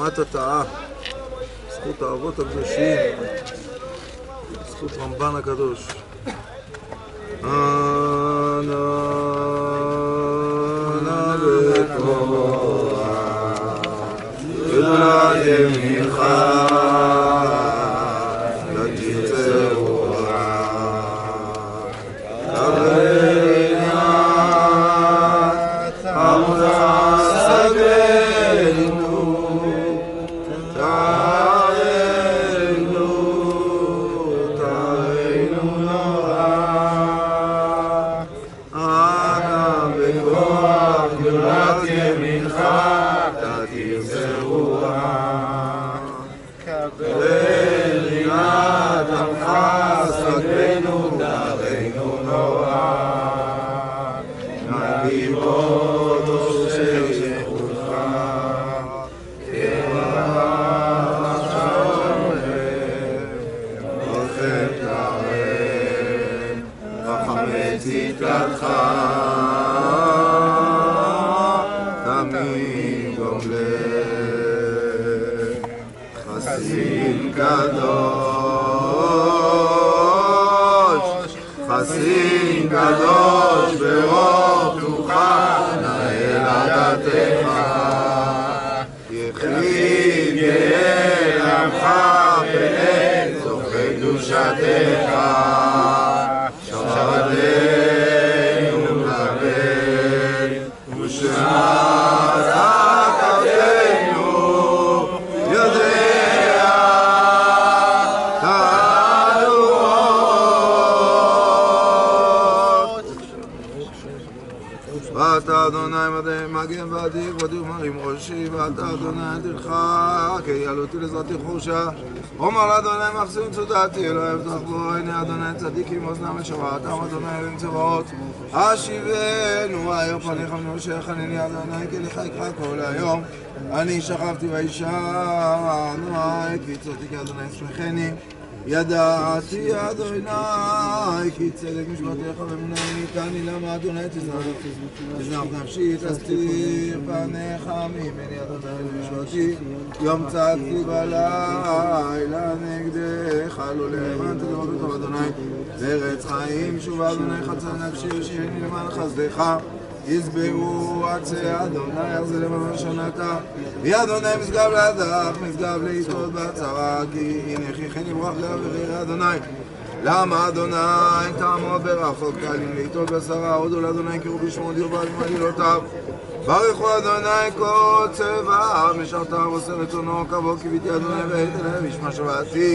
הקדמת התאה, זכות האבות הקדושים, זכות רמב"ן הקדוש. אנא בתורה, גדולה ימינך, ותרצה חסין קדוש ברוב תוכל נאה לדתך יחיד גאה עמך פלא זוכה קדושתך שרתנו קבל ושעת עקבנו יודע ואתה אדוני מגן ועדי כבודי ומרים ראשי ואתה אדוני תלכה כי יעלותי לעזרתי חורשה אומר לאדוני מחסים צודתי אלוהי אבטח בו הנה אדוני צדיקים אוזנם ושבעתם אדוני אלוהים צבאות השיבנו העיר פניך ונושך הנני אדוני כי לך יקרא כל היום אני שכבתי וישענו כי צאתי כי אדוני ישמחני ידעתי אדוני כי צדק משפטיך ומנעני איתני למה אדוני תזנח נפשי תסתיר פניך ממני אדוני למשפטי יום צעקתי בלילה נגדך לא להבנתי לראות בטוב אדוני בארץ חיים שוב אדוני חצה נפשי ושירני למען חסדך יסברו עצי אדוני ארזה למען שנתה אדוני משגב לדף משגב לעיתות בצרה כי הנה חיכני ברוח לעברי אדוני למה אדוני תעמוד ברחוק תעלים לעיתות בשרה הודו לאדוני קראו בשמו דירבה במעלילותיו ברכו אדוני כל צבא משרתיו עושה רצונו קבו כי ביתי אדוני ואת אליו ישמע שוועתי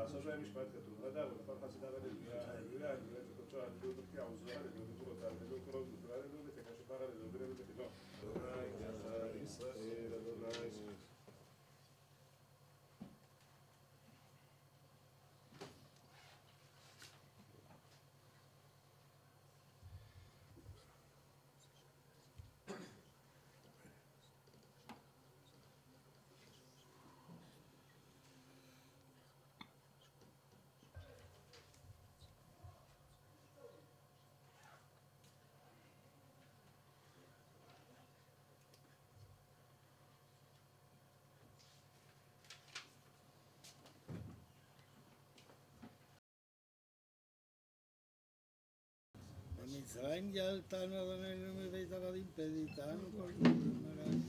לעשות להם משפט כתוב, לדעת, ולכל חסידה ולדמייה, הללויה, הללויה, וקודשו, הללויה, ותקיע עוזרה, הללויה, ותורתה, הללויה, ותורתה, הללויה, ותקע שפר, הללויה, ותקע ותקע. אדוני ישראל, אדוני ישראל. מצרים גאלתנו אדוננו מבית עבדים פדיתנו כל מרן.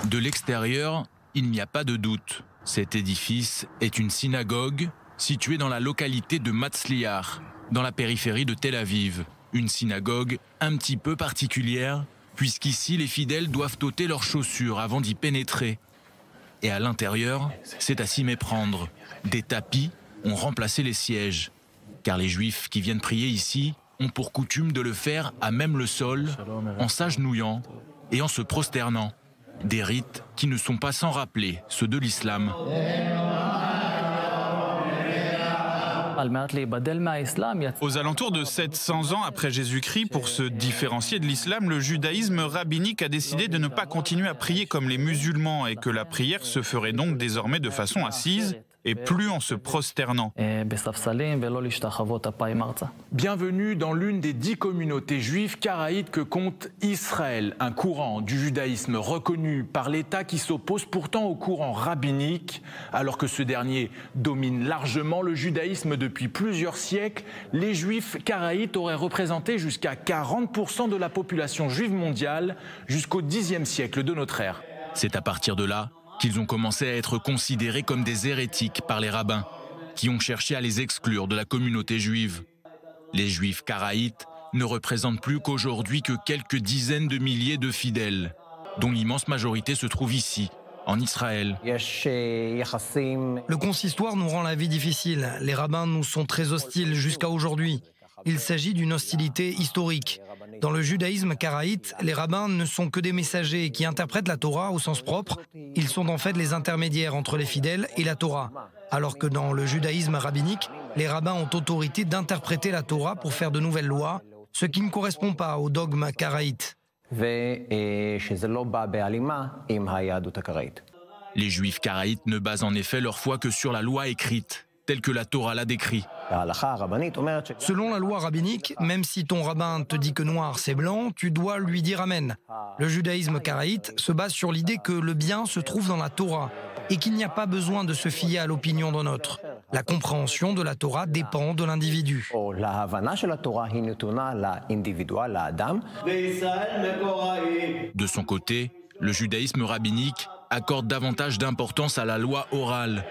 De l'extérieur, il n'y a pas de doute. Cet édifice est une synagogue située dans la localité de Matzliar, dans la périphérie de Tel Aviv. Une synagogue un petit peu particulière, puisqu'ici les fidèles doivent ôter leurs chaussures avant d'y pénétrer. Et à l'intérieur, c'est à s'y méprendre. Des tapis, ont remplacé les sièges. Car les Juifs qui viennent prier ici ont pour coutume de le faire à même le sol, en s'agenouillant et en se prosternant. Des rites qui ne sont pas sans rappeler ceux de l'islam. Aux alentours de 700 ans après Jésus-Christ, pour se différencier de l'islam, le judaïsme rabbinique a décidé de ne pas continuer à prier comme les musulmans et que la prière se ferait donc désormais de façon assise et plus en se prosternant. Bienvenue dans l'une des 10 communautés juives karaïtes que compte Israël, un courant du judaïsme reconnu par l'État qui s'oppose pourtant au courant rabbinique. Alors que ce dernier domine largement le judaïsme depuis plusieurs siècles, les juifs karaïtes auraient représenté jusqu'à 40% de la population juive mondiale jusqu'au Xe siècle de notre ère. C'est à partir de là qu'ils ont commencé à être considérés comme des hérétiques par les rabbins, qui ont cherché à les exclure de la communauté juive. Les juifs karaïtes ne représentent plus qu'aujourd'hui que quelques dizaines de milliers de fidèles, dont l'immense majorité se trouve ici, en Israël. Le consistoire nous rend la vie difficile. Les rabbins nous sont très hostiles jusqu'à aujourd'hui. Il s'agit d'une hostilité historique. Dans le judaïsme karaïte, les rabbins ne sont que des messagers qui interprètent la Torah au sens propre. Ils sont en fait les intermédiaires entre les fidèles et la Torah. Alors que dans le judaïsme rabbinique, les rabbins ont autorité d'interpréter la Torah pour faire de nouvelles lois, ce qui ne correspond pas au dogme karaïte. Les juifs karaïtes ne basent en effet leur foi que sur la loi écrite, telle que la Torah l'a décrit. Selon la loi rabbinique, même si ton rabbin te dit que noir c'est blanc, tu dois lui dire amen. Le judaïsme karaïte se base sur l'idée que le bien se trouve dans la Torah et qu'il n'y a pas besoin de se fier à l'opinion d'un autre. La compréhension de la Torah dépend de l'individu. De son côté, le judaïsme rabbinique accorde davantage d'importance à la loi orale.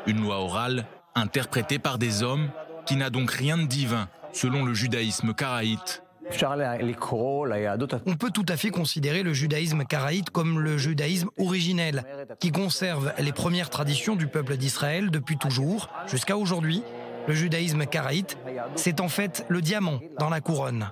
Une loi orale interprétée par des hommes qui n'a donc rien de divin, selon le judaïsme karaïte. On peut tout à fait considérer le judaïsme karaïte comme le judaïsme originel, qui conserve les premières traditions du peuple d'Israël depuis toujours, jusqu'à aujourd'hui. Le judaïsme karaïte, c'est en fait le diamant dans la couronne.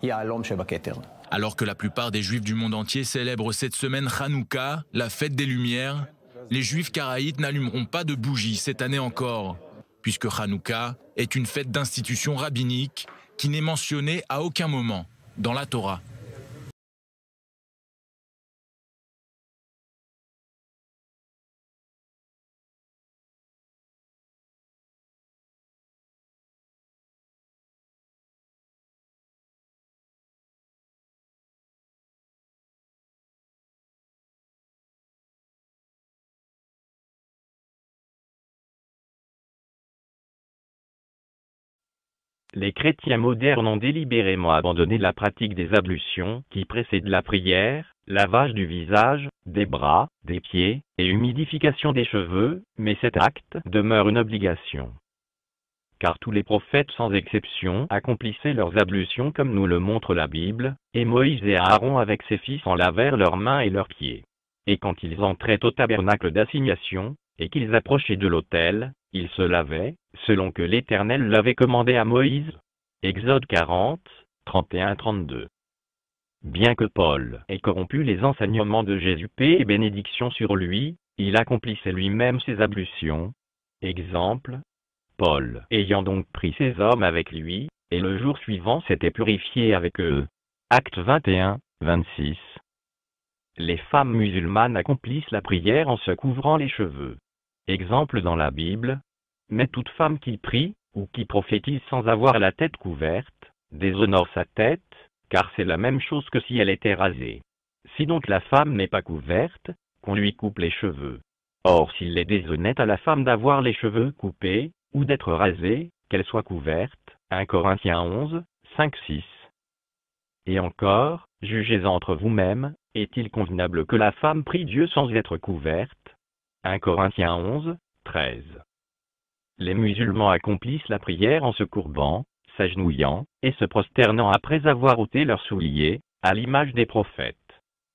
Alors que la plupart des juifs du monde entier célèbrent cette semaine Hanouka, la fête des Lumières, les juifs karaïtes n'allumeront pas de bougies cette année encore, puisque Hanouka est une fête d'institution rabbinique qui n'est mentionnée à aucun moment dans la Torah. Les chrétiens modernes ont délibérément abandonné la pratique des ablutions qui précèdent la prière, lavage du visage, des bras, des pieds et humidification des cheveux, mais cet acte demeure une obligation. Car tous les prophètes sans exception accomplissaient leurs ablutions comme nous le montre la Bible, et Moïse et Aaron avec ses fils en lavèrent leurs mains et leurs pieds. Et quand ils entraient au tabernacle d'assignation, et qu'ils approchaient de l'autel, ils se lavaient, selon que l'Éternel l'avait commandé à Moïse. Exode 40, 31-32. Bien que Paul ait corrompu les enseignements de Jésus, paix et bénédiction sur lui, il accomplissait lui-même ses ablutions. Exemple, Paul ayant donc pris ces hommes avec lui, et le jour suivant s'était purifié avec eux. Acte 21, 26. Les femmes musulmanes accomplissent la prière en se couvrant les cheveux. Exemple dans la Bible, mais toute femme qui prie, ou qui prophétise sans avoir la tête couverte, déshonore sa tête, car c'est la même chose que si elle était rasée. Si donc la femme n'est pas couverte, qu'on lui coupe les cheveux. Or s'il est déshonnête à la femme d'avoir les cheveux coupés, ou d'être rasée, qu'elle soit couverte, 1 Corinthiens 11, 5-6. Et encore, jugez entre vous-mêmes, est-il convenable que la femme prie Dieu sans être couverte? 1 Corinthiens 11, 13. Les musulmans accomplissent la prière en se courbant, s'agenouillant, et se prosternant après avoir ôté leurs souliers, à l'image des prophètes.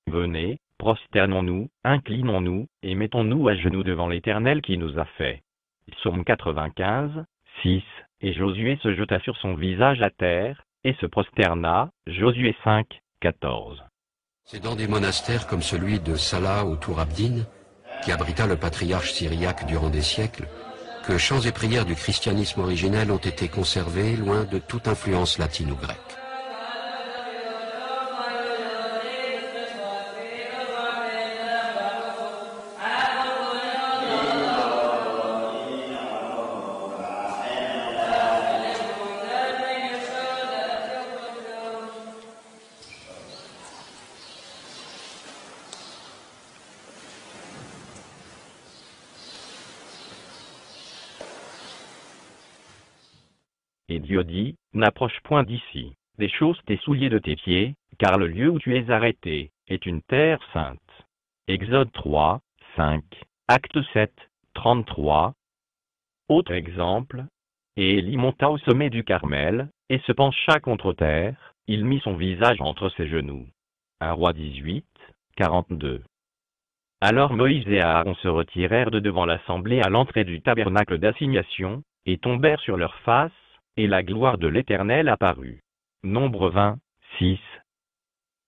Venez, prosternons-nous, inclinons-nous, et mettons-nous à genoux devant l'Éternel qui nous a fait. Psaume 95, 6, et Josué se jeta sur son visage à terre, et se prosterna, Josué 5, 14. C'est dans des monastères comme celui de Salah ou Tour Abdin, qui abrita le patriarche syriaque durant des siècles, que chants et prières du christianisme originel ont été conservés loin de toute influence latine ou grecque. Et Dieu dit, n'approche point d'ici, déchausse tes souliers de tes pieds, car le lieu où tu es arrêté est une terre sainte. Exode 3, 5, Acte 7, 33. Autre exemple. Et Élie monta au sommet du Carmel, et se pencha contre terre, il mit son visage entre ses genoux. 1 Roi 18, 42. Alors Moïse et Aaron se retirèrent de devant l'assemblée à l'entrée du tabernacle d'assignation, et tombèrent sur leurs faces, et la gloire de l'Éternel apparut. Nombre 20, 6.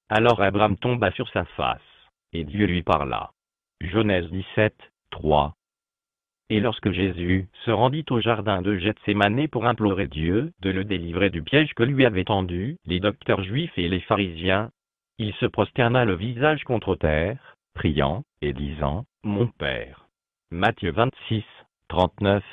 Alors Abraham tomba sur sa face, et Dieu lui parla. Genèse 17, 3. Et lorsque Jésus se rendit au jardin de Gethsémané pour implorer Dieu de le délivrer du piège que lui avaient tendu les docteurs juifs et les pharisiens, il se prosterna le visage contre terre, priant, et disant, Mon Père. Matthieu 26, 39,